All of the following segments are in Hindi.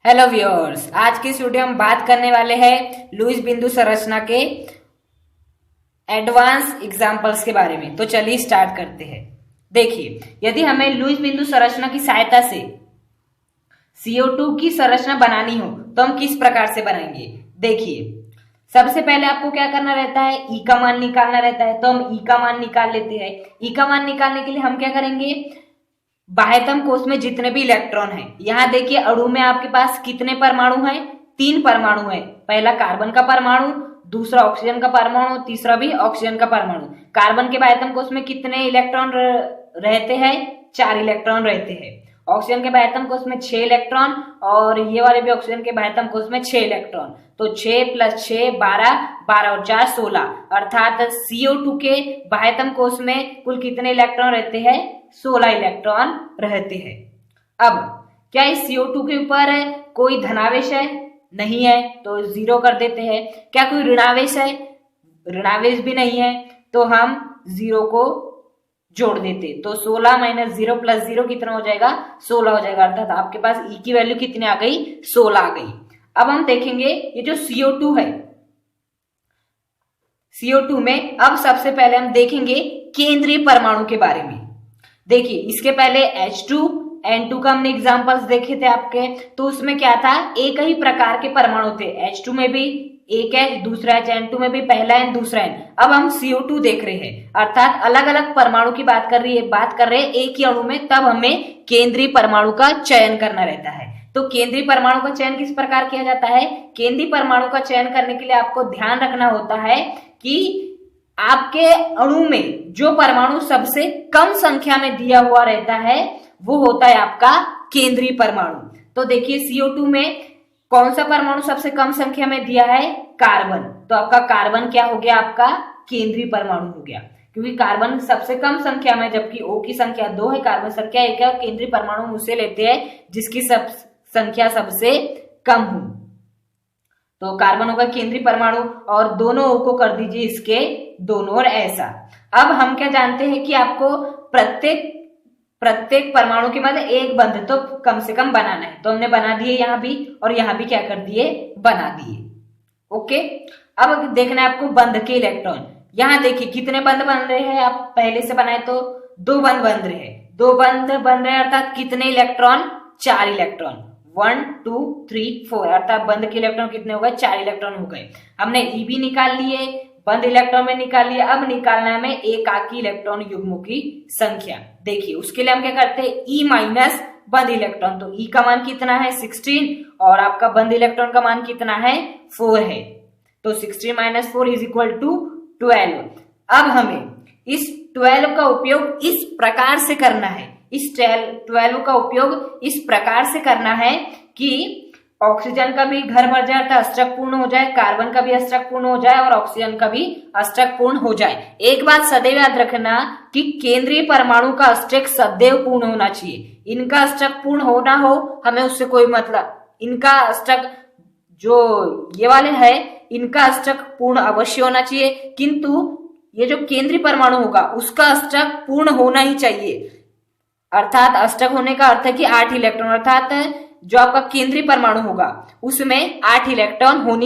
हेलो व्यूअर्स, आज की इस वीडियो में बात करने वाले हैं लुईस बिंदु संरचना के एडवांस एग्जांपल्स के बारे में। तो चलिए स्टार्ट करते हैं। देखिए, यदि हमें लुईस बिंदु संरचना की सहायता से CO2 की संरचना बनानी हो तो हम किस प्रकार से बनाएंगे। देखिए, सबसे पहले आपको क्या करना रहता है, ई का मान निकालना रहता है। तो हम ई का मान निकाल लेते हैं। ई का मान निकालने के लिए हम क्या करेंगे, बाह्यतम कोश में जितने भी इलेक्ट्रॉन हैं, यहां देखिए अणु में आपके पास कितने परमाणु हैं, 3 परमाणु हैं। पहला कार्बन का परमाणु, दूसरा ऑक्सीजन का परमाणु, तीसरा भी ऑक्सीजन का परमाणु। कार्बन के बाह्यतम कोश में कितने इलेक्ट्रॉन रहते हैं, 4 इलेक्ट्रॉन रहते हैं। ऑक्सीजन के बाह्यतम कोश में 6 इलेक्ट्रॉन और ये वाले भी ऑक्सीजन के बाह्यतम कोश में 6 इलेक्ट्रॉन। तो 6 + 6 12, 12 और 4 16, अर्थात CO2 के बाह्यतम कोश में कुल कितने इलेक्ट्रॉन रहते हैं, 16 इलेक्ट्रॉन रहते हैं। अब क्या इस CO2 के ऊपर कोई धनावेश है, नहीं है, तो 0 कर देते हैं। क्या कोई ऋणावेश है, ऋणावेश भी नहीं है, तो हम 0 को जोड़ देते। तो 16 - 0 + 0 कितना हो जाएगा, 16 हो जाएगा। अर्थात आपके पास E की वैल्यू कितनी आ गई, 16 आ गई। अब हम देखेंगे ये जो CO2 है, CO2 में अब सबसे पहले हम देखेंगे केंद्रीय परमाणु के बारे में। देखिए, इसके पहले H2 N2 का हमने एग्जांपल्स देखे थे आपके, तो उसमें क्या था, एक ही प्रकार के परमाणु थे। H2 में भी एक H, दूसरा H, N2 में भी पहला N, दूसरा N। अब हम CO2 देख रहे हैं, अर्थात अलग अलग परमाणु की बात कर रहे हैं एक ही अणु में, तब हमें केंद्रीय परमाणु का चयन करना रहता है। तो केंद्रीय परमाणु का चयन किस प्रकार किया जाता है, केंद्रीय परमाणु का चयन करने के लिए आपको ध्यान रखना होता है कि आपके अणु में जो परमाणु सबसे कम संख्या में दिया हुआ रहता है वो होता है आपका केंद्रीय परमाणु। तो देखिए, CO2 में कौन सा परमाणु सबसे कम संख्या में दिया है, कार्बन। तो आपका कार्बन क्या हो गया, आपका केंद्रीय परमाणु हो गया, क्योंकि कार्बन सबसे कम संख्या में, जबकि O की संख्या 2 है, कार्बन संख्या 1 है। और केंद्रीय परमाणु उसे लेते हैं जिसकी संख्या सबसे कम हो। तो कार्बन होगा केंद्रीय परमाणु और दोनों O को कर दीजिए इसके दोनों और ऐसा। अब हम क्या जानते हैं कि आपको प्रत्येक परमाणु के बाद एक बंध तो कम से कम बनाना है। तो हमने बना दिए यहां भी, और यहां भी क्या कर दिए, बना दिए। ओके, अब देखना है आपको बंध के इलेक्ट्रॉन। यहां देखिए कितने बंध बन रहे हैं, आप पहले से बनाए तो 2 बंध बन रहे हैं। 2 बंध बन रहे हैं अर्थात कितने इलेक्ट्रॉन, 4 इलेक्ट्रॉन। 1 2 3 4, अर्थात बंध के इलेक्ट्रॉन कितने हो गए, 4 इलेक्ट्रॉन हो गए। हमने ई भी निकाल लिए, बंध इलेक्ट्रॉन में निकाल लिया। अब निकालना है हमें एकाकी इलेक्ट्रॉन युग्मों की संख्या। देखिए, उसके लिए हम क्या करते हैं, E- बंध इलेक्ट्रॉन। तो E का मान कितना है, 16, और आपका बंध इलेक्ट्रॉन का मान कितना है, 4 है। तो 16 - 4 = 12। अब हमें इस 12 का उपयोग इस प्रकार से करना है, इस 12 का उपयोग इस प्रकार से करना है कि ऑक्सीजन का भी घर भर जाए, अष्टक पूर्ण हो जाए, कार्बन का भी अष्टक पूर्ण हो जाए और ऑक्सीजन का भी अष्टक पूर्ण हो जाए। एक बात सदैव याद रखना कि केंद्रीय परमाणु का अष्टक सदैव पूर्ण होना चाहिए। इनका अष्टक पूर्ण हो ना हो हमें उससे कोई मतलब, इनका अष्टक जो ये वाले है इनका अष्टक पूर्ण अवश्य होना चाहिए, किंतु ये जो केंद्रीय परमाणु होगा उसका अष्टक पूर्ण होना ही चाहिए। अर्थात अष्टक होने का अर्थ है कि 8 इलेक्ट्रॉन, अर्थात जो आपका केंद्रीय परमाणु होगा उसमें 8 इलेक्ट्रॉन होने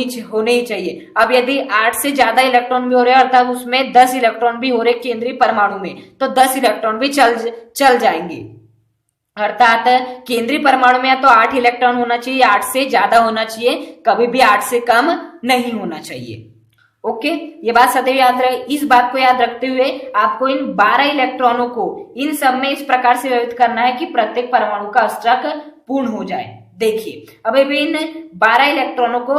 ही चाहिए। अब यदि 8 से ज्यादा इलेक्ट्रॉन भी हो रहे हैं, अर्थात उसमें 10 इलेक्ट्रॉन भी हो रहे केंद्रीय परमाणु में, तो 10 इलेक्ट्रॉन भी चल जाएंगे। अर्थात केंद्रीय परमाणु में या तो 8 इलेक्ट्रॉन होना चाहिए, 8 से ज्यादा होना चाहिए, कभी भी 8 से कम नहीं होना चाहिए। ओके, ये बात सदैव याद रहे। इस बात को याद रखते हुए आपको इन 12 इलेक्ट्रॉनों को इन सब में इस प्रकार से व्यवस्थित करना है कि प्रत्येक परमाणु का अष्टक पूर्ण हो जाए। देखिए, अब इन 12 इलेक्ट्रॉनों को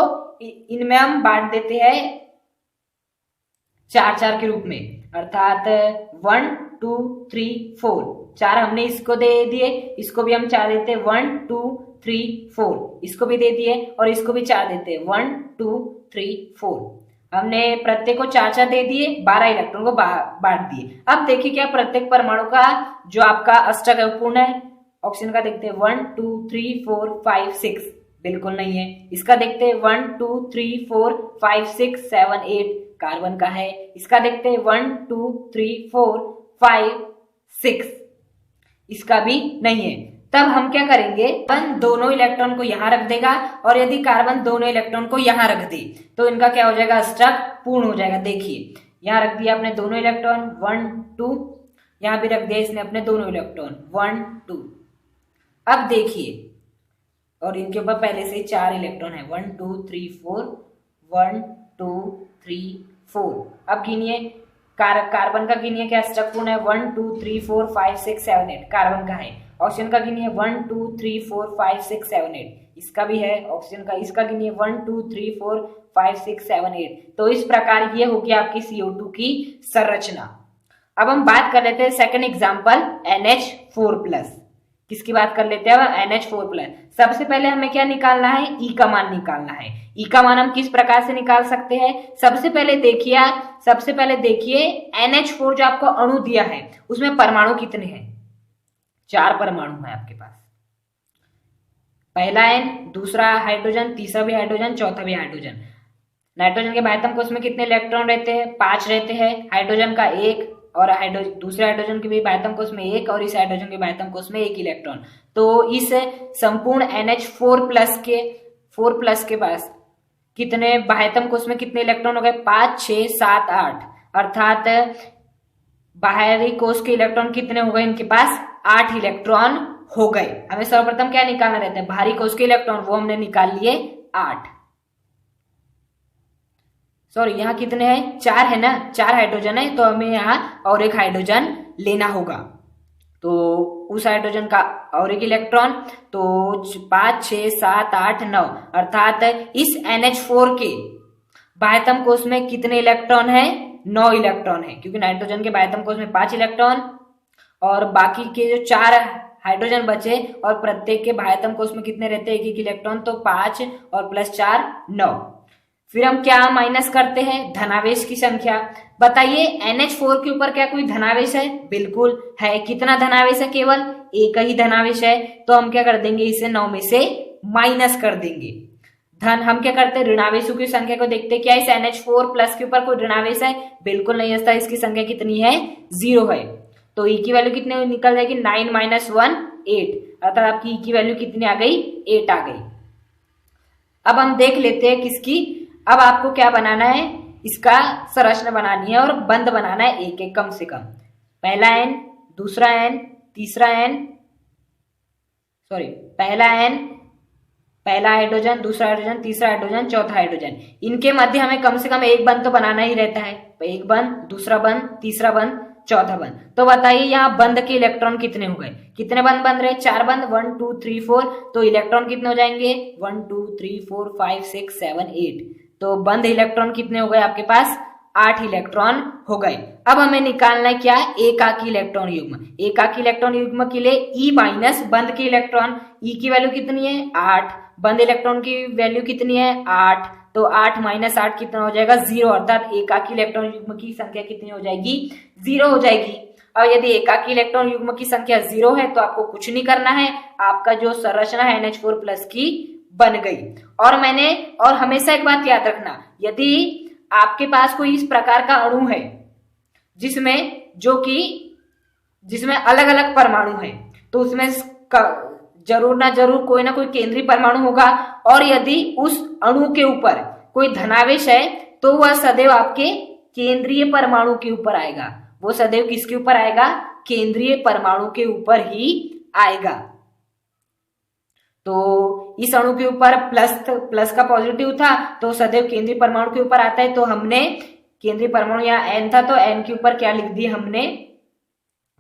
इनमें हम बांट देते हैं 4-4 के रूप में, अर्थात 1 2 3 4। 4 हमने इसको दे दिए, इसको भी हम 4 देते हैं, 1 2 3 4। इसको भी दे दिए और इसको भी 4 देते हैं, 1 2 3 4। हमने प्रत्येक को 4-4 दे दिए, 12 इलेक्ट्रॉन को बांट दिए। अब देखिए क्या प्रत्येक परमाणु का जो आपका अष्टक है पूर्ण है। ऑक्सीजन का देखते हैं 1 2 3 4 5 6, बिल्कुल नहीं है। इसका देखते हैं 1 2 3 4 5 6 7 8, कार्बन का है। इसका देखते हैं 1 2 3 4 5 6, इसका भी नहीं है। तब हम क्या करेंगे, कार्बन दोनों इलेक्ट्रॉन को यहाँ रख देगा और यदि कार्बन दोनों इलेक्ट्रॉन को यहाँ रख दे तो इनका क्या हो जाएगा, अष्टक पूर्ण हो जाएगा। देखिए यहाँ रख दिया अपने दोनों इलेक्ट्रॉन 1 2, यहाँ भी रख दिया इसने अपने दोनों इलेक्ट्रॉन 1 2। अब देखिए, और इनके ऊपर पहले से 4 इलेक्ट्रॉन है 1 2 3 4 1 2 3 4। अब गिनिए कार्बन का गिनिए क्या अष्टक पूर्ण है, 1 2 3 4 5 6 7 8 कार्बन का है। ऑक्सीजन का गिनिए 1 2 3 4 5 6 7 8, इसका भी है ऑक्सीजन का। इसका गिनिए 1 2 3 4 5 6 7 8। तो इस प्रकार ये होगी आपकी CO2 की संरचना। अब हम बात कर लेते हैं सेकंड एग्जांपल NH4+। किसकी बात कर लेते हैं, NH4+। सबसे पहले हमें क्या निकालना है, ई का मान निकालना है। ई का मान हम किस प्रकार से निकाल सकते हैं, सबसे पहले देखिए NH4 जो आपको अणु दिया है उसमें परमाणु कितने हैं, 4 परमाणु है आपके पास। पहला N, दूसरा हाइड्रोजन, तीसरा भी हाइड्रोजन, चौथा भी हाइड्रोजन। नाइट्रोजन के बाह्यतम कोश में कितने इलेक्ट्रॉन रहते हैं, 5 रहते हैं। हाइड्रोजन का 1 और दूसरे हाइड्रोजन के भी बाह्यतम कोश में 1 और इस हाइड्रोजन के बाह्यतम कोश में 1 इलेक्ट्रॉन। तो इस संपूर्ण NH4+ के पास कितने बाह्यतम कोश में कितने इलेक्ट्रॉन हो गए, 5 6 7 8, अर्थात बाहरी कोश के इलेक्ट्रॉन कितने हो गए, इनके पास 8 इलेक्ट्रॉन हो गए। हमें सर्वप्रथम क्या निकालना रहता है, बाहरी कोश के इलेक्ट्रॉन, वो हमने निकाल लिए 8। सॉरी यहाँ कितने हैं, 4 है ना, 4 हाइड्रोजन है, तो हमें यहाँ और एक हाइड्रोजन लेना होगा। तो उस हाइड्रोजन का और एक इलेक्ट्रॉन, तो 5 6 7 8 9, अर्थात इस NH4 के बाह्यतम कोश में कितने इलेक्ट्रॉन है, 9 इलेक्ट्रॉन है, क्योंकि नाइट्रोजन के बाह्यतम कोश में 5 इलेक्ट्रॉन और बाकी के जो 4 हाइड्रोजन बचे और प्रत्येक के बाह्यतम कोश में कितने रहते हैं, 1 इलेक्ट्रॉन, तो 5 और +4 9। फिर हम क्या माइनस करते हैं, धनावेश की संख्या। बताइए NH4 के ऊपर क्या कोई धनावेश है, बिल्कुल है। कितना धनावेश है, केवल 1 ही धनावेश है, तो हम क्या कर देंगे, इसे 9 में से माइनस कर देंगे। धन हम क्या करते हैं, ऋणावेशों की संख्या को देखते हैं, क्या इस NH4+ के ऊपर कोई ऋणावेश है, बिल्कुल नहीं है, इसकी संख्या कितनी है, 0 है। तो E की वैल्यू कितने निकल जाएगी, 9 - 1 8, अर्थात आपकी E की वैल्यू कितनी आ गई, 8 आ गई। अब हम देख लेते हैं किसकी, अब आपको क्या बनाना है, इसका संरचना बनानी है और बंध बनाना है एक एक, कम से कम। पहला N, दूसरा N, तीसरा N, सॉरी पहला N, पहला हाइड्रोजन, दूसरा हाइड्रोजन, तीसरा हाइड्रोजन, चौथा हाइड्रोजन। इनके मध्य हमें कम से कम एक बंध तो बनाना ही रहता है। एक बंध, दूसरा बंध, तीसरा बंध, चौथा बंध। तो बताइए यहाँ बंध के इलेक्ट्रॉन कितने हो गए, कितने बंध बन रहे, 4 बंध, 1 2 3 4। तो इलेक्ट्रॉन कितने हो जाएंगे, 1 2 3 4 5 6 7 8। तो बंध इलेक्ट्रॉन कितने हो गए आपके पास, 8 इलेक्ट्रॉन हो गए। अब हमें निकालना है क्या, एकाकी इलेक्ट्रॉन युग्म। एकाकी इलेक्ट्रॉन युग्म के लिए E माइनस बंध के इलेक्ट्रॉन, E की वैल्यू कितनी है, 8, बंध इलेक्ट्रॉन की वैल्यू कितनी है, 8, तो 8 - 8 कितना हो जाएगा, 0, अर्थात एकाकी इलेक्ट्रॉन युग्म की संख्या कितनी हो जाएगी, 0 हो जाएगी। अब यदि एकाकी इलेक्ट्रॉन युग्म की संख्या 0 है तो आपको कुछ नहीं करना है, आपका जो संरचना है NH4+ की बन गई। और हमेशा एक बात याद रखना, यदि आपके पास कोई इस प्रकार का अणु है जिसमें अलग अलग परमाणु है, तो उसमें जरूर ना जरूर कोई ना कोई केंद्रीय परमाणु होगा, और यदि उस अणु के ऊपर कोई धनावेश है तो वह सदैव आपके केंद्रीय परमाणु के ऊपर आएगा। वो सदैव किसके ऊपर आएगा, केंद्रीय परमाणु के ऊपर ही आएगा। तो इस अणु के ऊपर प्लस का पॉजिटिव था तो सदैव केंद्रीय परमाणु के ऊपर आता है, तो हमने केंद्रीय परमाणु यहाँ N था तो N के ऊपर क्या लिख दिए, हमने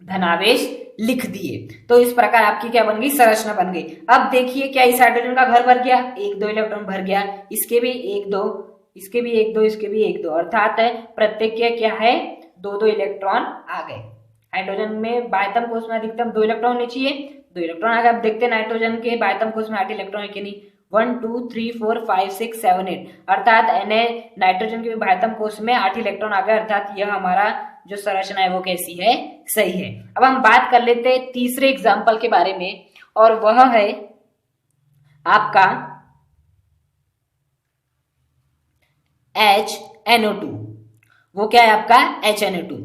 धनावेश लिख दिए। तो इस प्रकार आपकी क्या बन गई, संरचना बन गई। अब देखिए क्या इस हाइड्रोजन का घर भर गया, 1 2 इलेक्ट्रॉन भर गया, इसके भी 1 2, इसके भी 1 2, इसके भी 1 2, अर्थात प्रत्येक के क्या है, 2 2 इलेक्ट्रॉन आ गए। हाइड्रोजन में बाह्यतम कोश में अधिकतम 2 इलेक्ट्रॉन होने चाहिए, 2 इलेक्ट्रॉन आ गए। अब देखते हैं नाइट्रोजन के बाह्यतम कोश में 8 इलेक्ट्रॉन है कि नहीं, 1 2 3 4 5 6 7 8, अर्थात नाइट्रोजन के बाह्यतम कोश में 8 इलेक्ट्रॉन आ गए, अर्थात यह हमारा जो संरचना है वो कैसी है, सही है। अब हम बात कर लेते हैं तीसरे एग्जाम्पल के बारे में, और वह है आपका HNO2। वो क्या है आपका HNO2।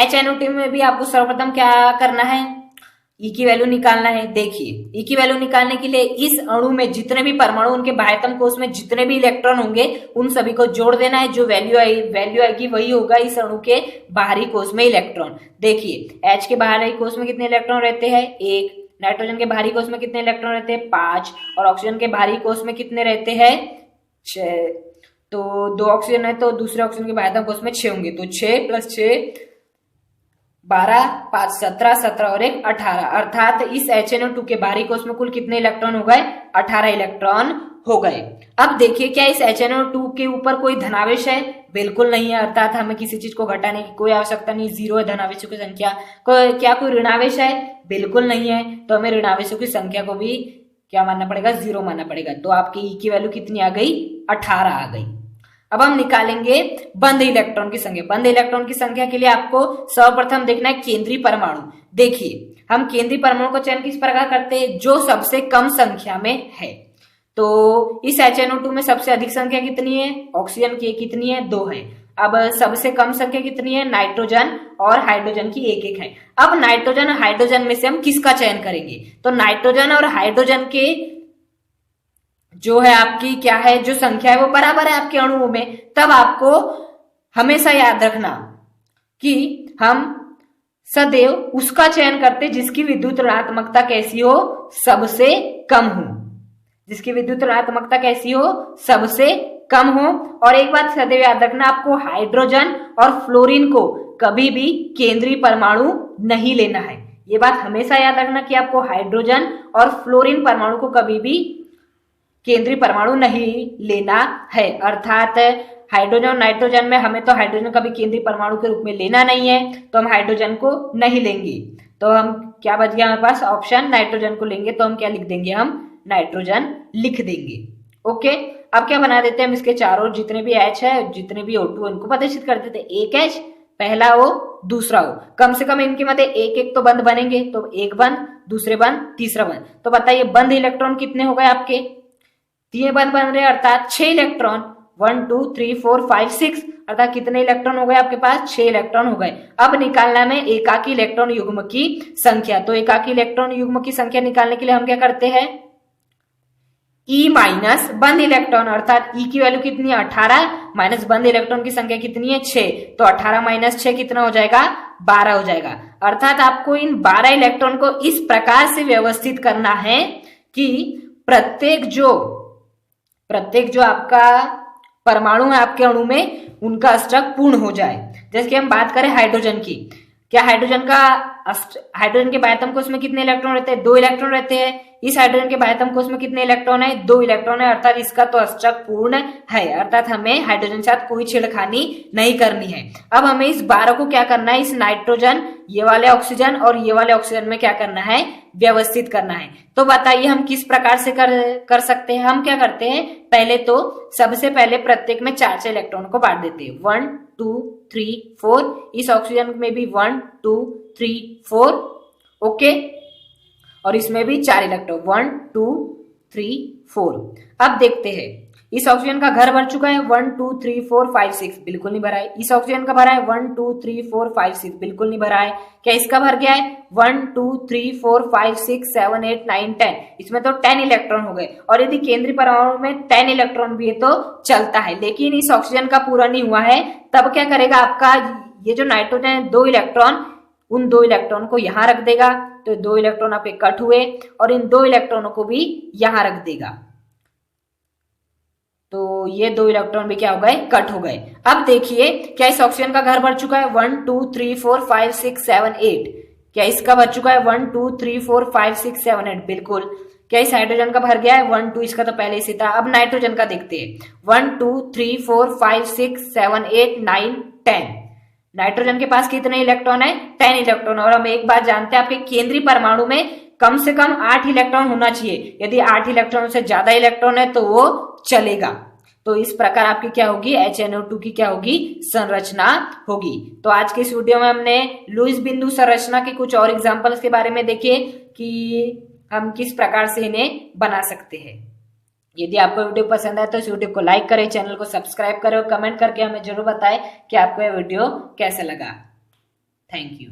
HNO2 में भी आपको सर्वप्रथम क्या करना है, ई की वैल्यू निकालना है। देखिए ई की वैल्यू निकालने के लिए इस अणु में जितने भी परमाणु, उनके बाह्यतम कोश में जितने भी इलेक्ट्रॉन होंगे उन सभी को जोड़ देना है। जो वैल्यू आएगी वही होगा इस अणु के बाहरी कोश में इलेक्ट्रॉन। देखिए H के बाहरी कोश में कितने इलेक्ट्रॉन रहते हैं? 1। नाइट्रोजन के बाहरी कोश में कितने इलेक्ट्रॉन रहते हैं? 5। और ऑक्सीजन के बाहरी कोश में कितने रहते हैं? 6। तो 2 ऑक्सीजन है तो दूसरे ऑक्सीजन के बाह्यतम कोश में 6 होंगे। तो 6 + 6 12, 5 17, 17 और 1 18। अर्थात इस HNO2 के बाहरी कोश में कुल कितने इलेक्ट्रॉन हो गए? 18 इलेक्ट्रॉन हो गए। अब देखिए क्या इस HNO2 के ऊपर कोई धनावेश है? बिल्कुल नहीं है। अर्थात हमें किसी चीज को घटाने की कोई आवश्यकता नहीं, 0 है धनावेशों की संख्या। क्या कोई ऋणावेश है? बिल्कुल नहीं है। तो हमें ऋणावेशों की संख्या को भी क्या मानना पड़ेगा? 0 मानना पड़ेगा। तो आपकी ई की वैल्यू कितनी आ गई? 18 आ गई। अब हम निकालेंगे बंद इलेक्ट्रॉन की संख्या। बंद इलेक्ट्रॉन की संख्या के लिए आपको सर्वप्रथम देखना है केंद्रीय परमाणु। देखिए हम केंद्रीय परमाणु का चयन किस प्रकार करते हैं? जो सबसे कम संख्या में है। तो इस HNO2 में सबसे अधिक संख्या कितनी है? ऑक्सीजन की कितनी है? 2 है। अब सबसे कम संख्या कितनी है? नाइट्रोजन और हाइड्रोजन की 1-1 है। अब नाइट्रोजन और हाइड्रोजन में से हम किसका चयन करेंगे? तो नाइट्रोजन और हाइड्रोजन के जो है आपकी क्या है, जो संख्या है वो बराबर है आपके अणुओं में। तब आपको हमेशा याद रखना कि हम सदैव उसका चयन करते जिसकी विद्युत ऋणात्मकता कैसी हो? सबसे कम हो। जिसकी विद्युत ऋणात्मकता कैसी हो? सबसे कम हो। और एक बात सदैव याद रखना, आपको हाइड्रोजन और फ्लोरीन को कभी भी केंद्रीय परमाणु नहीं लेना है। ये बात हमेशा याद रखना कि आपको हाइड्रोजन और फ्लोरीन परमाणु को कभी भी केंद्रीय परमाणु नहीं लेना है। अर्थात हाइड्रोजन और नाइट्रोजन में हमें तो हाइड्रोजन कभी केंद्रीय परमाणु के रूप में लेना नहीं है, तो हम हाइड्रोजन को नहीं लेंगे। तो हम क्या बच गया हमारे पास? ऑप्शन नाइट्रोजन को लेंगे। तो हम क्या लिख देंगे? हम नाइट्रोजन लिख देंगे। ओके, अब क्या बना देते हैं हम? इसके चारों जितने भी H है, जितने भी O2 उनको प्रदर्शित कर देते हैं। एक H, पहला O, दूसरा O। कम से कम इनके मध्य 1-1 तो बंद बनेंगे। तो एक बंद, दूसरे बंद, तीसरा बंद। तो बताइए बंद इलेक्ट्रॉन कितने हो गए आपके? 3 बंद बन रहे, अर्थात 6 इलेक्ट्रॉन। 1 2 3 4 5 6, अर्थात कितने इलेक्ट्रॉन हो गए आपके पास? 6 इलेक्ट्रॉन हो गए। अब निकालना में एकाकी इलेक्ट्रॉन युग्म की संख्या। तो एकाकी इलेक्ट्रॉन युग्म की संख्या निकालने के लिए हम क्या करते हैं? E माइनस बंद इलेक्ट्रॉन, अर्थात E की वैल्यू कितनी है? 18 माइनस बंद इलेक्ट्रॉन की संख्या कितनी है? 6। तो 18 माइनस 6 कितना हो जाएगा? 12 हो जाएगा। अर्थात आपको इन 12 इलेक्ट्रॉन को इस प्रकार से व्यवस्थित करना है कि प्रत्येक जो आपका परमाणु है आपके अणु में, उनका अष्टक पूर्ण हो जाए। जैसे कि हम बात करें हाइड्रोजन की, क्या हाइड्रोजन के बाह्यतम कोश में कितने इलेक्ट्रॉन रहते हैं? 2 इलेक्ट्रॉन रहते हैं। इस हाइड्रोजन के बाह्यतम कोश में कितने इलेक्ट्रॉन है? 2 इलेक्ट्रॉन है। अर्थात इसका तो अष्टक पूर्ण है। अर्थात हमें हाइड्रोजन के साथ कोई छेड़खानी नहीं करनी है। अब हमें इस 12 को क्या करना है? इस नाइट्रोजन, ये वाले ऑक्सीजन और ये वाले ऑक्सीजन में क्या करना है? व्यवस्थित करना है। तो बताइए हम किस प्रकार से कर सकते हैं? हम क्या करते हैं? पहले तो सबसे पहले प्रत्येक में 4-4 इलेक्ट्रॉन को बांट देते हैं। 1 2 3 4। इस ऑक्सीजन में भी 1 2 3 4। ओके, और इसमें भी 4 इलेक्ट्रॉन, 1 2 3 4। अब देखते हैं, इस ऑक्सीजन का घर भर चुका है 1 2 3 4 5 6, बिल्कुल नहीं भरा है। इस ऑक्सीजन का भरा है 1 2 3 4 5 6, बिल्कुल नहीं भरा है। क्या इसका भर गया है? 1 2 3 4 5 6 7 8 9 10। इसमें तो 10 इलेक्ट्रॉन हो गए। और यदि केंद्रीय परमाणु में 10 इलेक्ट्रॉन भी है तो चलता है, लेकिन इस ऑक्सीजन का पूरा नहीं हुआ है। तब क्या करेगा आपका ये जो नाइट्रोजन है, 2 इलेक्ट्रॉन, उन 2 इलेक्ट्रॉन को यहां रख देगा। तो 2 इलेक्ट्रॉन आपके कट हुए और इन 2 इलेक्ट्रॉनों को भी यहां रख देगा। तो ये 2 इलेक्ट्रॉन भी क्या हो गए? कट हो गए। अब देखिए क्या इस ऑक्सीजन का घर भर चुका है? 1 2 3 4 5 6 7 8। क्या इसका भर चुका है? 1 2 3 4 5 6 7 8, बिल्कुल। क्या इस हाइड्रोजन का भर गया है? 1 2, इसका तो पहले से था। अब नाइट्रोजन का देखते हैं। 1 2 3 4 5 6 7 8 9 10। नाइट्रोजन के पास कितने इलेक्ट्रॉन है? 10 इलेक्ट्रॉन। और हम एक बात जानते हैं, आपके केंद्रीय परमाणु में कम से कम 8 इलेक्ट्रॉन होना चाहिए। यदि 8 इलेक्ट्रॉन से ज्यादा इलेक्ट्रॉन है तो वो चलेगा। तो इस प्रकार आपकी क्या होगी? HNO2 की क्या होगी? संरचना होगी। तो आज के इस वीडियो में हमने लुईस बिंदु संरचना के कुछ और एग्जांपल्स के बारे में देखे कि हम किस प्रकार से इन्हें बना सकते हैं। यदि आपको वीडियो पसंद आए तो इस वीडियो को लाइक करें, चैनल को सब्सक्राइब करें और कमेंट करके हमें जरूर बताएं कि आपको यह वीडियो कैसा लगा। Thank you.